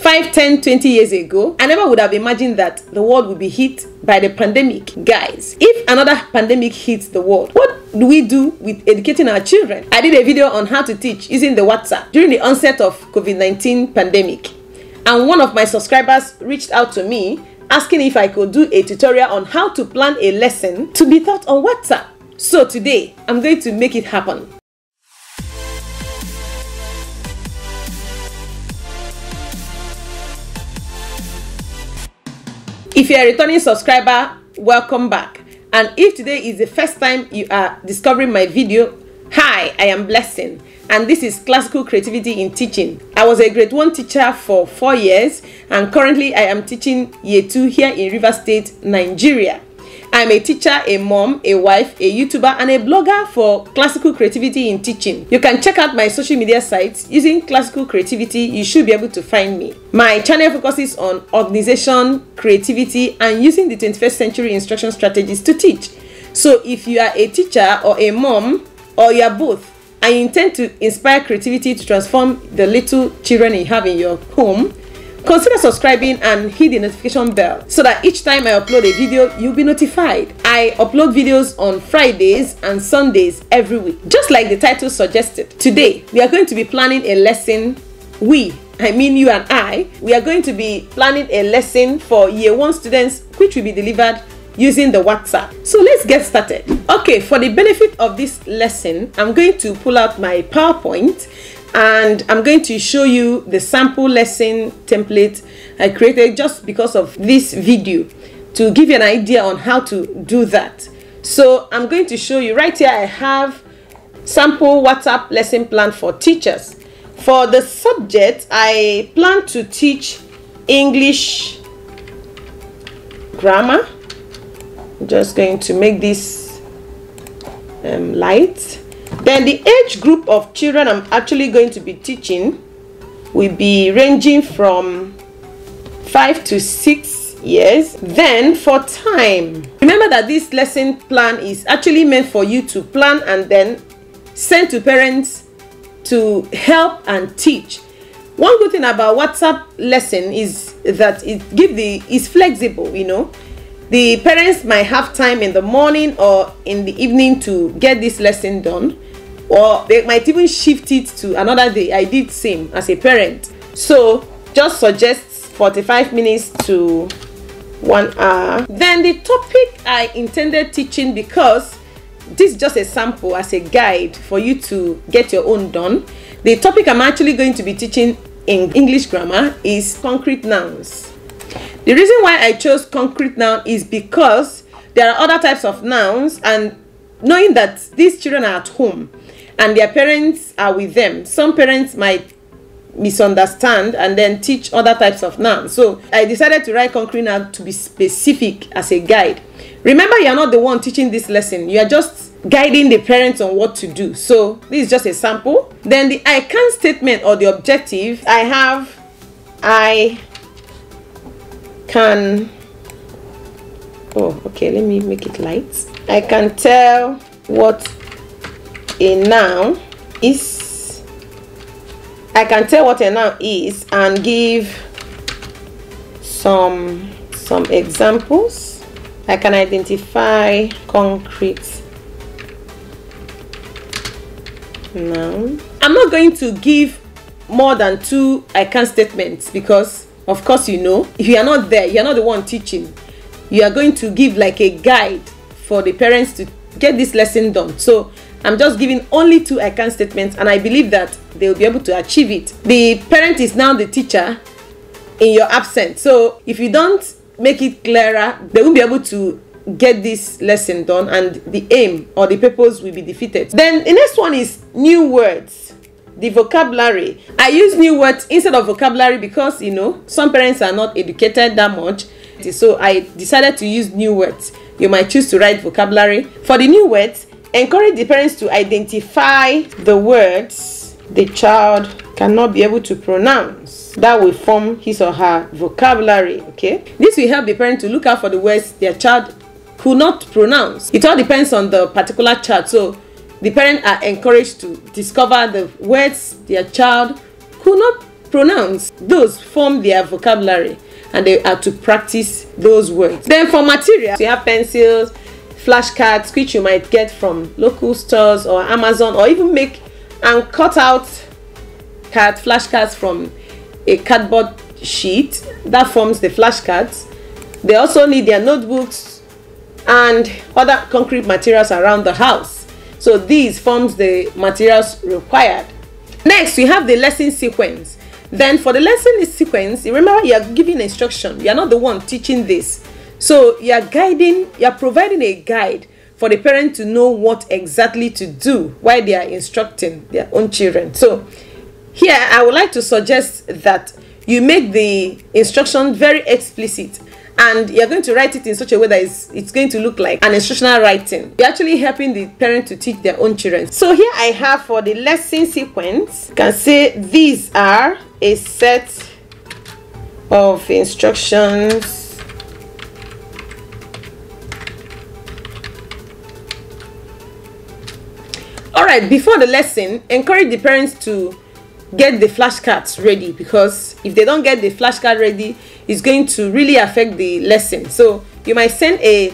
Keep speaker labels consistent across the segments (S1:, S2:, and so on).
S1: 5, 10, 20 years ago, I never would have imagined that the world would be hit by the pandemic. Guys, if another pandemic hits the world, what do we do with educating our children? I did a video on how to teach using the WhatsApp during the onset of COVID-19 pandemic. And one of my subscribers reached out to me asking if I could do a tutorial on how to plan a lesson to be taught on WhatsApp. So today, I'm going to make it happen. If you're a returning subscriber, welcome back. And if today is the first time you are discovering my video, hi, I am Blessing, and this is Classical Creativity in Teaching. I was a grade 1 teacher for 4 years, and currently I am teaching year 2 here in Rivers State, Nigeria. I'm a teacher, a mom, a wife, a YouTuber, and a blogger for Classical Creativity in Teaching. You can check out my social media sites using Classical Creativity. You should be able to find me. My channel focuses on organization, creativity, and using the 21st century instruction strategies to teach. So if you are a teacher or a mom, or you are both, and you intend to inspire creativity to transform the little children you have in your home, consider subscribing and hit the notification bell so that each time I upload a video, you'll be notified. I upload videos on Fridays and Sundays every week, just like the title suggested. Today, we are going to be planning a lesson. I mean you and I, we are going to be planning a lesson for year 1 students, which will be delivered using the WhatsApp. So let's get started. Okay, for the benefit of this lesson, I'm going to pull out my PowerPoint and I'm going to show you the sample lesson template I created just because of this video, to give you an idea on how to do that. So I'm going to show you right here. I have sample WhatsApp lesson plan for teachers. For the subject, I plan to teach English grammar. I'm just going to make this light. Then the age group of children I'm actually going to be teaching will be ranging from 5 to 6 years. Then for time, remember that this lesson plan is actually meant for you to plan and then send to parents to help and teach. One good thing about WhatsApp lesson is that it's flexible, you know. The parents might have time in the morning or in the evening to get this lesson done, or they might even shift it to another day. I did same as a parent. So just suggest 45 minutes to 1 hour. Then the topic I intended teaching, because this is just a sample as a guide for you to get your own done. The topic I'm actually going to be teaching in English grammar is concrete nouns. The reason why I chose concrete noun is because there are other types of nouns, and knowing that these children are at home and their parents are with them, some parents might misunderstand and then teach other types of nouns. So I decided to write concrete noun to be specific as a guide. Remember, you are not the one teaching this lesson. You are just guiding the parents on what to do. So this is just a sample. Then the I can statement or the objective, I can, let me make it light. I can tell what a noun is. I can tell what a noun is and give some examples. I can identify concrete noun. I'm not going to give more than 2 I can statements because, of course, you know, if you are not there, you are not the one teaching. You are going to give like a guide for the parents to get this lesson done. So I'm just giving only 2 I can statements, and I believe that they will be able to achieve it. The parent is now the teacher in your absence. So if you don't make it clearer, they won't be able to get this lesson done, and the aim or the purpose will be defeated. Then the next one is new words. The vocabulary. I use new words instead of vocabulary because, you know, some parents are not educated that much. So I decided to use new words. You might choose to write vocabulary. For the new words, encourage the parents to identify the words the child cannot be able to pronounce. That will form his or her vocabulary. Okay, this will help the parent to look out for the words their child could not pronounce. It all depends on the particular child. So the parents are encouraged to discover the words their child could not pronounce. Those form their vocabulary and they are to practice those words. Then for materials, you have pencils, flashcards, which you might get from local stores or Amazon, or even make and cut out flashcards from a cardboard sheet that forms the flashcards. They also need their notebooks and other concrete materials around the house. So these forms the materials required. Next, we have the lesson sequence. Then for the lesson sequence, remember you are giving instruction. You are not the one teaching this. So you are providing a guide for the parent to know what exactly to do while they are instructing their own children. So here I would like to suggest that you make the instruction very explicit, and you're going to write it in such a way that it's going to look like an instructional writing. You're actually helping the parent to teach their own children. So here I have for the lesson sequence, you can say these are a set of instructions Alright, before the lesson, encourage the parents to get the flashcards ready, because if they don't get the flashcard ready, it's going to really affect the lesson. So you might send a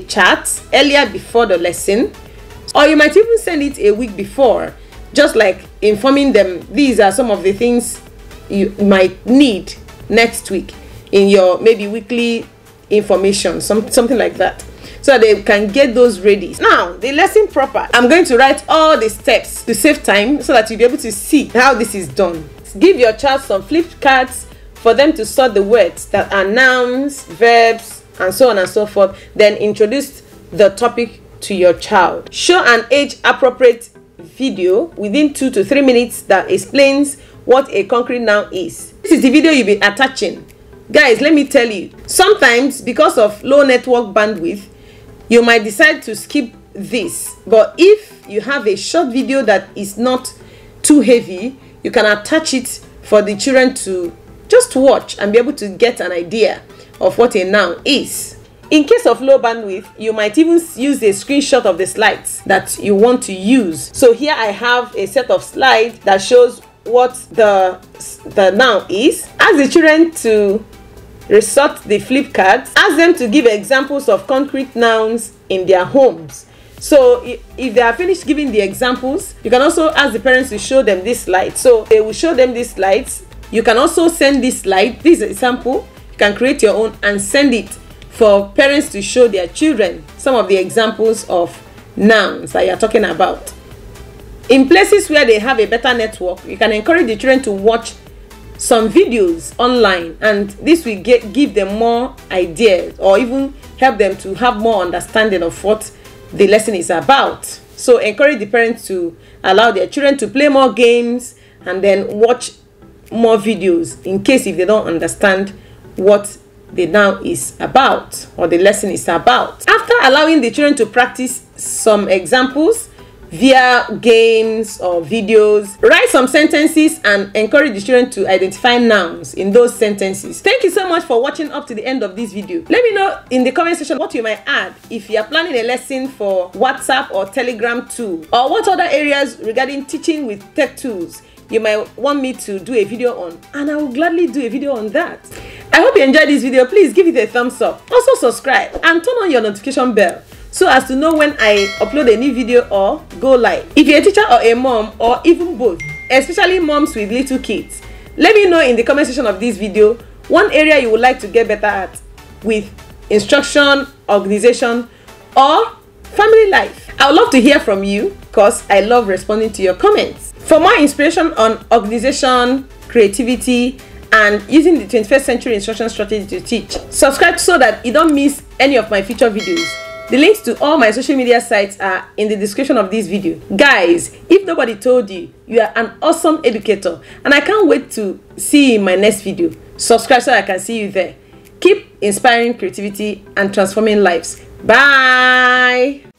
S1: chat earlier before the lesson, or you might even send it a week before, just like informing them these are some of the things you might need next week in your maybe weekly information, something like that, so they can get those ready. Now, the lesson proper, I'm going to write all the steps to save time so that you'll be able to see how this is done. Give your child some flip cards for them to sort the words that are nouns, verbs, and so on and so forth. Then introduce the topic to your child. Show an age-appropriate video within 2 to 3 minutes that explains what a concrete noun is. This is the video you'll be attaching. Guys, let me tell you, sometimes because of low network bandwidth, you might decide to skip this, but if you have a short video that is not too heavy, you can attach it for the children to just watch and be able to get an idea of what a noun is. In case of low bandwidth, you might even use a screenshot of the slides that you want to use. So here I have a set of slides that shows what the noun is. Ask the children to resort the flip cards. Ask them to give examples of concrete nouns in their homes. So if they are finished giving the examples, you can also ask the parents to show them this slide. So they will show them these slides. You can also send this slide, this is a sample. You can create your own and send it for parents to show their children some of the examples of nouns that you are talking about. In places where they have a better network, you can encourage the children to watch some videos online, and this will give them more ideas or even help them to have more understanding of what the lesson is about. So encourage the parents to allow their children to play more games and then watch more videos in case if they don't understand what the noun is about or the lesson is about. After allowing the children to practice some examples via games or videos, write some sentences and encourage the children to identify nouns in those sentences. Thank you so much for watching up to the end of this video. Let me know in the comment section what you might add if you are planning a lesson for WhatsApp or Telegram too, or what other areas regarding teaching with tech tools you might want me to do a video on, and I will gladly do a video on that. I hope you enjoyed this video. Please give it a thumbs up. Also subscribe and turn on your notification bell so as to know when I upload a new video or go live. If you're a teacher or a mom, or even both, especially moms with little kids, let me know in the comment section of this video one area you would like to get better at with instruction, organization, or family life. I would love to hear from you because I love responding to your comments. For more inspiration on organization, creativity, and using the 21st century instruction strategy to teach, subscribe so that you don't miss any of my future videos. The links to all my social media sites are in the description of this video. Guys, if nobody told you, you are an awesome educator, and I can't wait to see you in my next video. Subscribe so I can see you there. Keep inspiring creativity and transforming lives. Bye!